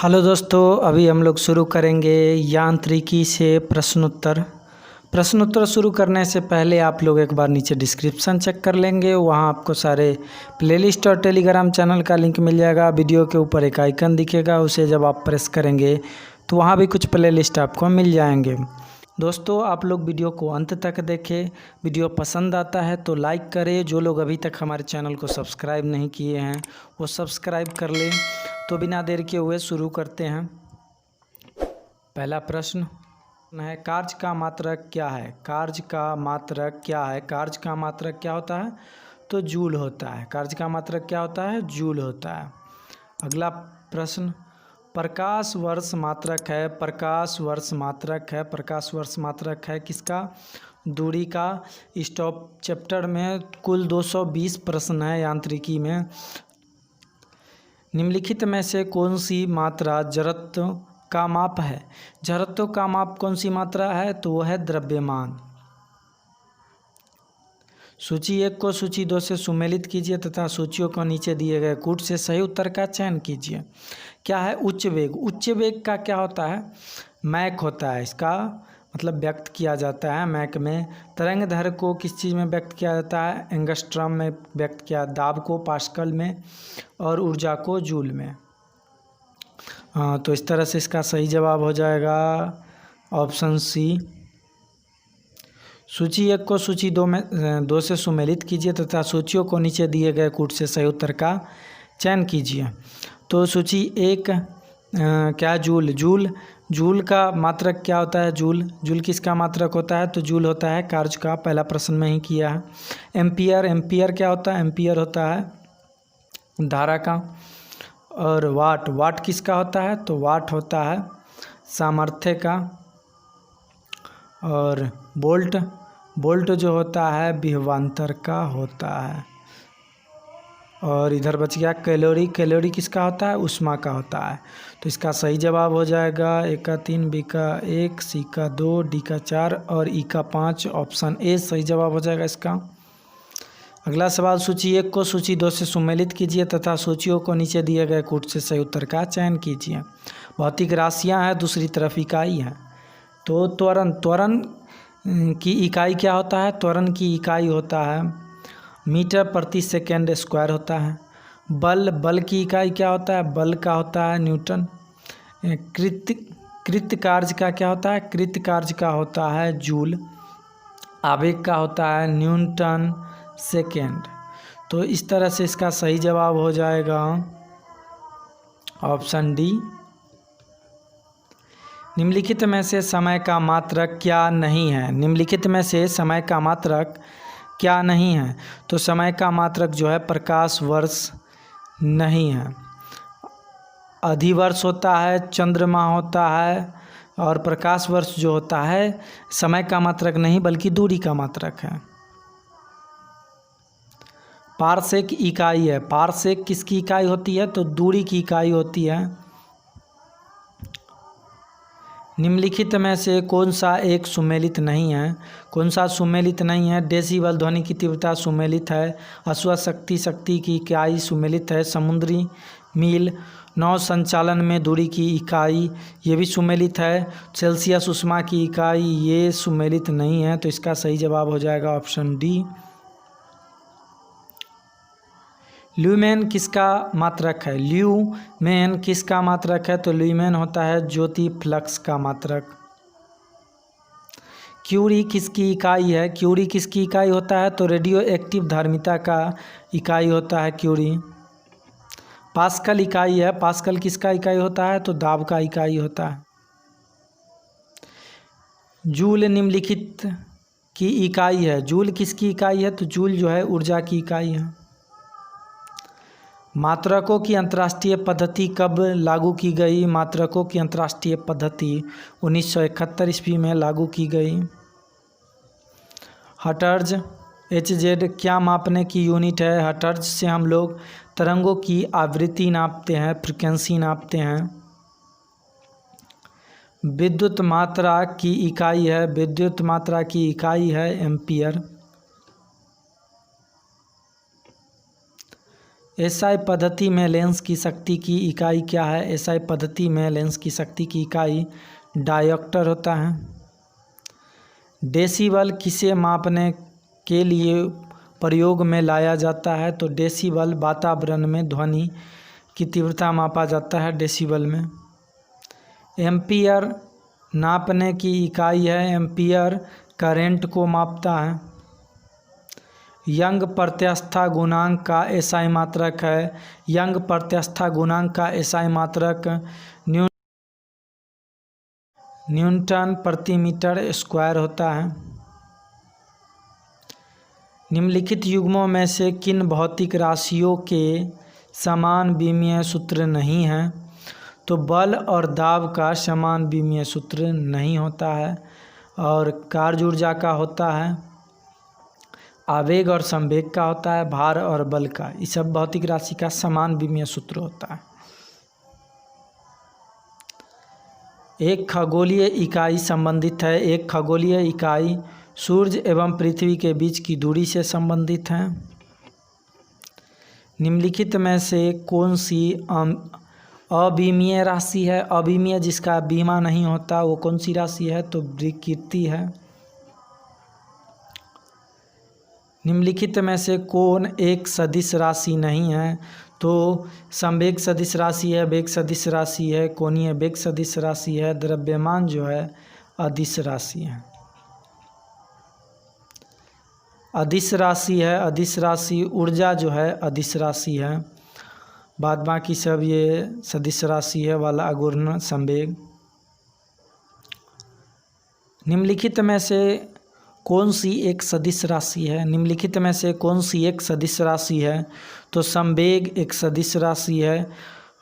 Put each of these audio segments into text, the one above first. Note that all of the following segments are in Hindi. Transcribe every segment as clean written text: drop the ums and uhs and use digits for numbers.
हेलो दोस्तों, अभी हम लोग शुरू करेंगे यांत्रिकी से प्रश्नोत्तर शुरू करने से पहले आप लोग एक बार नीचे डिस्क्रिप्शन चेक कर लेंगे। वहाँ आपको सारे प्लेलिस्ट और टेलीग्राम चैनल का लिंक मिल जाएगा। वीडियो के ऊपर एक आइकन दिखेगा, उसे जब आप प्रेस करेंगे तो वहाँ भी कुछ प्लेलिस्ट आपको मिल जाएंगे। दोस्तों, आप लोग वीडियो को अंत तक देखें। वीडियो पसंद आता है तो लाइक करें। जो लोग अभी तक हमारे चैनल को सब्सक्राइब नहीं किए हैं वो सब्सक्राइब कर लें। तो बिना देर के हुए शुरू करते हैं। पहला प्रश्न है, कार्य का मात्रक क्या है? कार्य का मात्रक क्या है? कार्य का मात्रक क्या होता है? तो जूल होता है। कार्य का मात्रक क्या होता है? जूल होता है। अगला प्रश्न, प्रकाश वर्ष मात्रक है। प्रकाश वर्ष मात्रक है। प्रकाश वर्ष मात्रक है किसका? दूरी का। इस चैप्टर में कुल 220 प्रश्न है यांत्रिकी में। निम्नलिखित में से कौन सी मात्रा जड़त्व का माप है? जड़त्व का माप कौन सी मात्रा है? तो वह है द्रव्यमान। सूची 1 को सूची 2 से सुमेलित कीजिए तथा सूचियों को नीचे दिए गए कूट से सही उत्तर का चयन कीजिए। क्या है? उच्च वेग। उच्च वेग का क्या होता है? मैक होता है। इसका मतलब व्यक्त किया जाता है मैक में। तरंग दैर्घ्य को किस चीज़ में व्यक्त किया जाता है? एंगस्ट्रॉम में व्यक्त किया। दाब को पास्कल में और ऊर्जा को जूल में। तो इस तरह से इसका सही जवाब हो जाएगा ऑप्शन सी। सूची 1 को सूची 2 से सुमेलित कीजिए तथा सूचियों को नीचे दिए गए कूट से सही उत्तर का चयन कीजिए। तो सूची 1 क्या? जूल का मात्रक क्या होता है? जूल किसका मात्रक होता है? तो जूल होता है कार्य का। पहला प्रश्न में ही किया है। एम्पियर क्या होता है? एम्पियर होता है धारा का। और वाट किसका होता है? तो वाट होता है सामर्थ्य का। और बोल्ट जो होता है विभवांतर का होता है। और इधर बच गया कैलोरी किसका होता है? ऊष्मा का होता है। तो इसका सही जवाब हो जाएगा ए का 3, बी का 1, सी का 2, डी का 4 और ई का 5। ऑप्शन ए सही जवाब हो जाएगा इसका। अगला सवाल, सूची 1 को सूची 2 से सुमेलित कीजिए तथा सूचियों को नीचे दिए गए कूट से सही उत्तर का चयन कीजिए। भौतिक राशियां हैं, दूसरी तरफ इकाई है। तो त्वरण की इकाई क्या होता है? त्वरण की इकाई होता है मीटर प्रति सेकेंड स्क्वायर होता है। बल की इकाई क्या होता है? बल का होता है न्यूटन। कृत कार्य का क्या होता है? कृत कार्य का होता है जूल। आवेग का होता है न्यूटन सेकेंड। तो इस तरह से इसका सही जवाब हो जाएगा ऑप्शन डी। निम्नलिखित में से समय का मात्रक क्या नहीं है? निम्नलिखित में से समय का मात्रक क्या नहीं है? तो समय का मात्रक जो है प्रकाश वर्ष नहीं है। अधिवर्ष होता है, चंद्रमा होता है और प्रकाश वर्ष जो होता है समय का मात्रक नहीं बल्कि दूरी का मात्रक है। पारसेक इकाई है। पारसेक किसकी इकाई होती है? तो दूरी की इकाई होती है। निम्नलिखित में से कौन सा एक सुमेलित नहीं है? कौन सा सुमेलित नहीं है? डेसिबल ध्वनि की तीव्रता सुमेलित है। शक्ति की इकाई सुमेलित है। समुद्री मील। नौ संचालन में दूरी की इकाई ये भी सुमेलित है। सेल्सियस ऊष्मा की इकाई ये सुमेलित नहीं है। तो इसका सही जवाब हो जाएगा ऑप्शन डी। ल्यूमेन किसका मात्रक है? ल्यूमेन किसका मात्रक है? तो ल्यूमेन होता है ज्योति फ्लक्स का मात्रक। क्यूरी किसकी इकाई है? क्यूरी किसकी इकाई होता है? तो रेडियो एक्टिव धारिता का इकाई होता है क्यूरी। पास्कल इकाई है। पास्कल किसका इकाई होता है? तो दाब का इकाई होता है। जूल निम्नलिखित की इकाई है। जूल किसकी इकाई है? तो जूल जो है ऊर्जा की इकाई है। मात्रकों की अंतर्राष्ट्रीय पद्धति कब लागू की गई? मात्रकों की अंतर्राष्ट्रीय पद्धति 1971 ईस्वी में लागू की गई। हर्ट्ज HZ क्या मापने की यूनिट है? हर्ट्ज से हम लोग तरंगों की आवृत्ति नापते हैं, फ्रीक्वेंसी नापते हैं। विद्युत मात्रा की इकाई है। विद्युत मात्रा की इकाई है एम्पियर। एसआई पद्धति में लेंस की शक्ति की इकाई क्या है? एसआई पद्धति में लेंस की शक्ति की इकाई डायोप्टर होता है। डेसिबल किसे मापने के लिए प्रयोग में लाया जाता है? तो डेसिबल वातावरण में ध्वनि की तीव्रता मापा जाता है डेसिबल में। एम्पियर नापने की इकाई है। एम्पियर करंट को मापता है। यंग प्रत्यास्था गुणांक का एसआई मात्रक है। यंग प्रत्यास्था गुणांक का एसआई मात्रक न्यूटन प्रति मीटर स्क्वायर होता है। निम्नलिखित युग्मों में से किन भौतिक राशियों के समान विमीय सूत्र नहीं है? तो बल और दाब का समान विमीय सूत्र नहीं होता है, और कार्य ऊर्जा का होता है। आवेग और संवेग का होता है। भार और बल का, ये सब भौतिक राशि का समान विमीय सूत्र होता है। एक खगोलीय इकाई संबंधित है। एक खगोलीय इकाई सूर्य एवं पृथ्वी के बीच की दूरी से संबंधित है। निम्नलिखित में से कौन सी अविमीय राशि है? अविमीय जिसका बीमा नहीं होता वो कौन सी राशि है? तो विकृति है। निम्नलिखित में से कौन एक सदिश राशि नहीं है? तो संवेग सदिश राशि है, वेग सदिश राशि है, कोणीय वेग सदिश राशि है, द्रव्यमान जो है अदिश राशि है। अदिश राशि है। अदिश राशि ऊर्जा जो है अदिश राशि है। बाद बाकी सब ये सदिश राशि है वाला अघूर्ण संवेग। निम्नलिखित में से कौन सी एक सदिश राशि है? निम्नलिखित में से कौन सी एक सदिश राशि है? तो संवेग एक सदिश राशि है।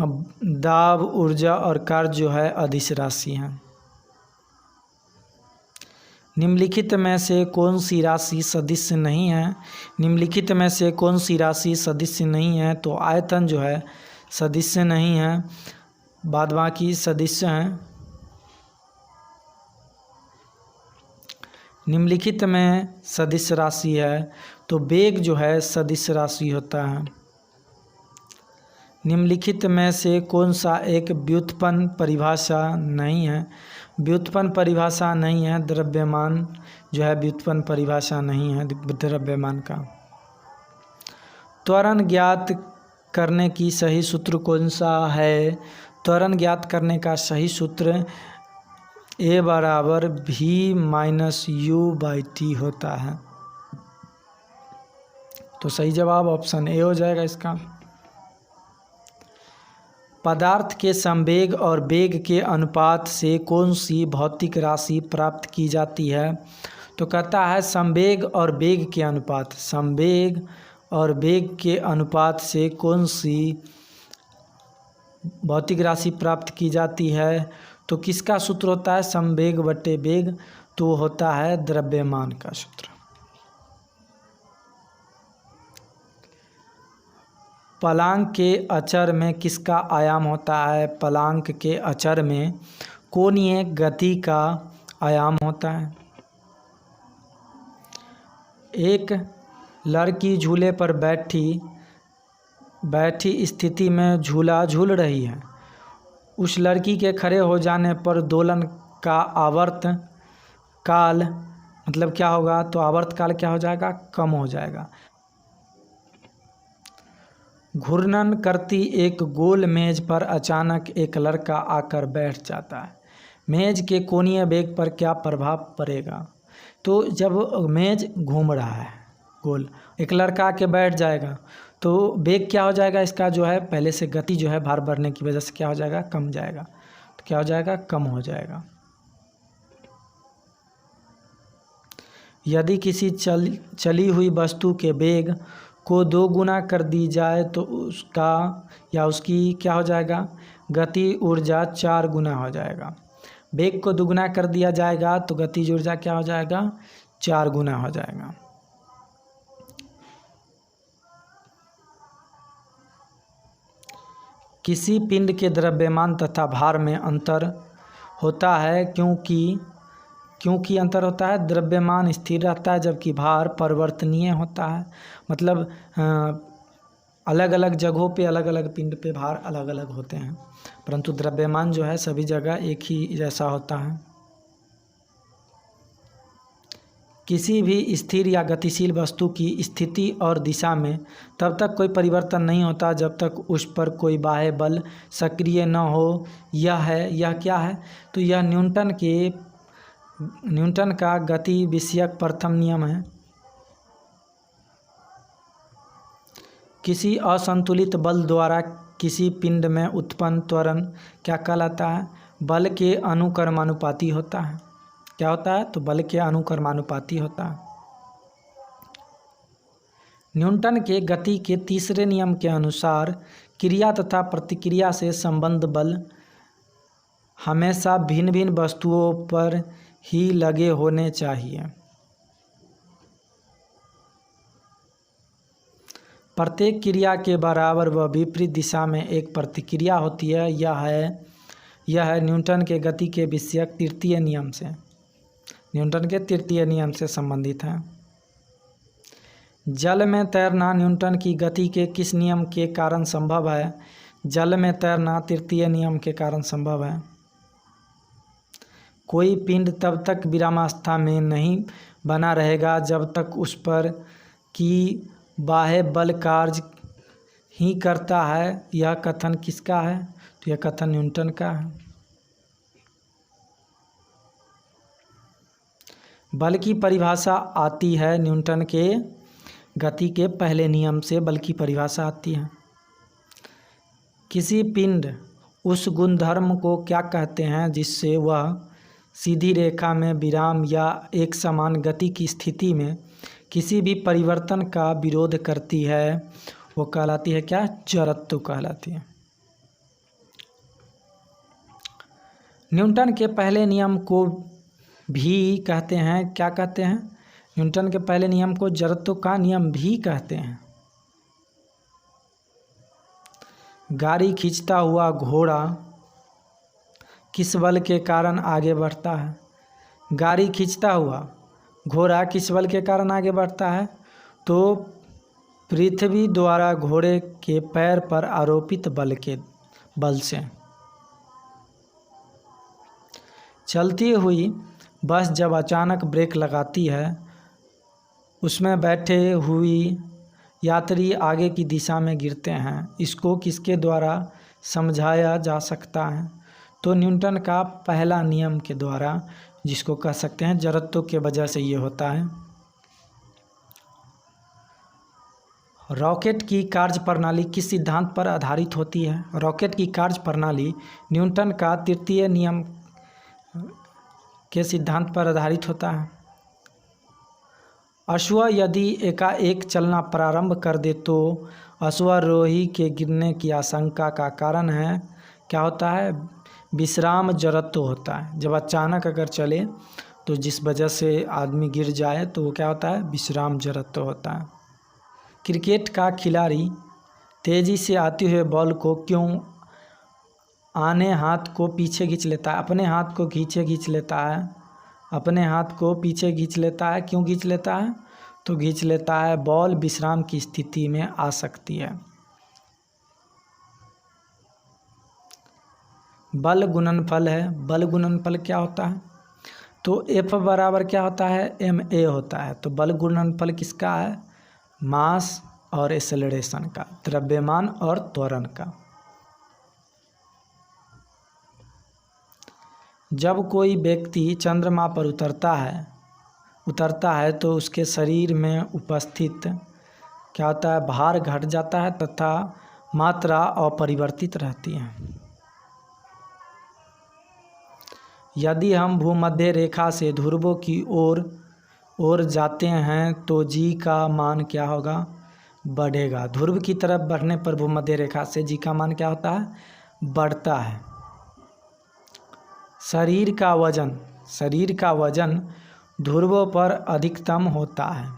दाब, ऊर्जा और कार्य जो है अदिश राशि है। निम्नलिखित में से कौन सी राशि सदिश नहीं है? निम्नलिखित में से कौन सी राशि सदिश नहीं है? तो आयतन जो है सदिश नहीं है, बाद बाकी सदिश हैं। निम्नलिखित में सदिश राशि है तो वेग जो है सदिश राशि होता है। निम्नलिखित में से कौन सा एक व्युत्पन्न परिभाषा नहीं है? व्युत्पन्न परिभाषा नहीं है। द्रव्यमान जो है व्युत्पन्न परिभाषा नहीं है द्रव्यमान का। त्वरण ज्ञात करने की सही सूत्र कौन सा है? त्वरण ज्ञात करने का सही सूत्र A बराबर V-U/T होता है। तो सही जवाब ऑप्शन ए हो जाएगा इसका। पदार्थ के संवेग और वेग के अनुपात से कौन सी भौतिक राशि प्राप्त की जाती है? तो कहता है संवेग और वेग के अनुपात। संवेग और वेग के अनुपात से कौन सी भौतिक राशि प्राप्त की जाती है? तो किसका सूत्र होता है? संवेग बटे वेग, तो होता है द्रव्यमान का सूत्र। पलांक के अचर में किसका आयाम होता है? पलांक के अचर में कोणीय गति का आयाम होता है। एक लड़की झूले पर बैठी स्थिति में झूला झूल रही है। उस लड़की के खड़े हो जाने पर दोलन का आवर्त काल मतलब क्या होगा? तो आवर्त काल क्या हो जाएगा? कम हो जाएगा। घूर्णन करती एक गोल मेज पर अचानक एक लड़का आकर बैठ जाता है। मेज के कोणीय वेग पर क्या प्रभाव पड़ेगा? तो जब मेज घूम रहा है गोल, एक लड़का आके बैठ जाएगा तो वेग क्या हो जाएगा? इसका जो है पहले से गति जो है भार बढ़ने की वजह से क्या हो जाएगा? कम जाएगा। तो क्या हो जाएगा? कम हो जाएगा। यदि किसी चली हुई वस्तु के वेग को 2 गुना कर दी जाए तो उसका या उसकी क्या हो जाएगा? गति ऊर्जा 4 गुना हो जाएगा। वेग को दुगुना कर दिया जाएगा तो गतिज ऊर्जा क्या हो जाएगा? 4 गुना हो जाएगा। किसी पिंड के द्रव्यमान तथा भार में अंतर होता है क्योंकि अंतर होता है? द्रव्यमान स्थिर रहता है जबकि भार परिवर्तनीय होता है। मतलब अलग अलग जगहों पे अलग अलग पिंड पे भार अलग अलग होते हैं, परंतु द्रव्यमान जो है सभी जगह एक ही जैसा होता है। किसी भी स्थिर या गतिशील वस्तु की स्थिति और दिशा में तब तक कोई परिवर्तन नहीं होता जब तक उस पर कोई बाह्य बल सक्रिय न हो। यह क्या है? तो यह न्यूटन का गति विषयक प्रथम नियम है। किसी असंतुलित बल द्वारा किसी पिंड में उत्पन्न त्वरण क्या कहलाता है? बल के अनुक्रमानुपाती होता है। क्या होता है? तो बल के अनुक्रमानुपाती होता है। न्यूटन के गति के तीसरे नियम के अनुसार क्रिया तथा प्रतिक्रिया से संबंध बल हमेशा भिन्न भिन्न वस्तुओं पर ही लगे होने चाहिए। प्रत्येक क्रिया के बराबर व विपरीत दिशा में एक प्रतिक्रिया होती है। यह है न्यूटन के गति के विषयक तृतीय नियम से, न्यूटन के तृतीय नियम से संबंधित है। जल में तैरना न्यूटन की गति के किस नियम के कारण संभव है? जल में तैरना तृतीय नियम के कारण संभव है। कोई पिंड तब तक विरामावस्था में नहीं बना रहेगा जब तक उस पर की बाह्य बल कार्य ही करता है। यह कथन किसका है? तो यह कथन न्यूटन का है। बल की परिभाषा आती है न्यूटन के गति के पहले नियम से बल की परिभाषा आती है। किसी पिंड उस गुणधर्म को क्या कहते हैं जिससे वह सीधी रेखा में विराम या एक समान गति की स्थिति में किसी भी परिवर्तन का विरोध करती है? वो कहलाती है क्या? जड़त्व कहलाती है। न्यूटन के पहले नियम को भी कहते हैं, क्या कहते हैं? न्यूटन के पहले नियम को जड़त्व का नियम भी कहते हैं। गाड़ी खींचता हुआ घोड़ा किस बल के कारण आगे बढ़ता है? गाड़ी खींचता हुआ घोड़ा किस बल के कारण आगे बढ़ता है? तो पृथ्वी द्वारा घोड़े के पैर पर आरोपित बल से। चलती हुई बस जब अचानक ब्रेक लगाती है, उसमें बैठे हुई यात्री आगे की दिशा में गिरते हैं। इसको किसके द्वारा समझाया जा सकता है? तो न्यूटन का पहला नियम के द्वारा, जिसको कह सकते हैं जड़त्व के वजह से ये होता है। रॉकेट की कार्य प्रणाली किस सिद्धांत पर आधारित होती है? रॉकेट की कार्य प्रणाली न्यूटन का तृतीय नियम के सिद्धांत पर आधारित होता है। अश्व यदि एकाएक चलना प्रारंभ कर दे तो अश्वारोही के गिरने की आशंका का कारण है, क्या होता है? विश्राम जड़त्व होता है। जब अचानक अगर चले तो जिस वजह से आदमी गिर जाए तो वो क्या होता है? विश्राम जड़त्व होता है। क्रिकेट का खिलाड़ी तेज़ी से आते हुए बॉल को क्यों आने हाथ को पीछे खींच लेता है? अपने हाथ को पीछे खींच लेता है। अपने हाथ को पीछे खींच लेता है। क्यों खींच लेता है? तो खींच लेता है बॉल विश्राम की स्थिति में आ सकती है। बल गुणनफल है। बल गुणनफल क्या होता है? तो F बराबर क्या होता है? ma होता है। तो बल गुणनफल किसका है? मास और एक्सेलरेशन का, द्रव्यमान और त्वरण का। जब कोई व्यक्ति चंद्रमा पर उतरता है तो उसके शरीर में उपस्थित क्या होता है? भार घट जाता है तथा मात्रा अपरिवर्तित रहती है। यदि हम भूमध्य रेखा से ध्रुवों की ओर जाते हैं तो जी का मान क्या होगा? बढ़ेगा। ध्रुव की तरफ बढ़ने पर भूमध्य रेखा से जी का मान क्या होता है? बढ़ता है। शरीर का वजन ध्रुवों पर अधिकतम होता है।